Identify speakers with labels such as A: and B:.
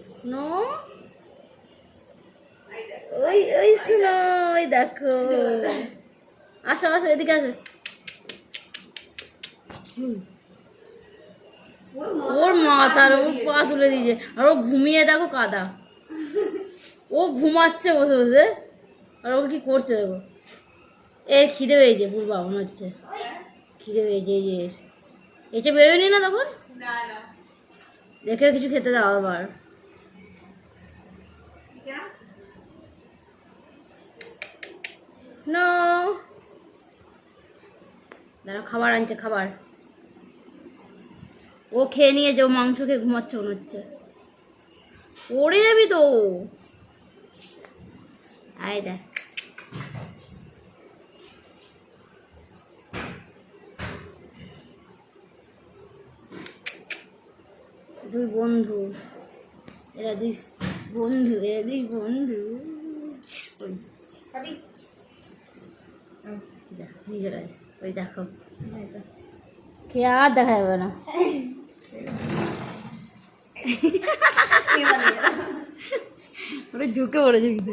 A: snow ওই ওই snow ওই দেখো আসো আসো এদিকে আসো ওর মাথার ওর পা তুলে দিয়েছে আর ও ঘুমিয়ে দেখো কাদা ও ঘুমাচ্ছে বসে বসে আর ও কি করছে দেখো এ খিদে পেয়েছে পুরো বাবন হচ্ছে খিদে পেয়েছে এই যে এটা বেরোয়নি না তখন দেখে কিছু খেতে দাও আবার স্নো দাঁড়া খাবার আনছে খাবার ও খেয়ে নিয়েছে ও মাংস খেয়ে ঘুমাচ্ছে মনে হচ্ছে পড়ে যাবি তো আয় দেখ দুই বন্ধু এরা দুই বন্ধু নিজেরা ওই দেখো খেয়ে আর দেখা যাবে না ওটা ঝুঁকে পড়েছে কিন্তু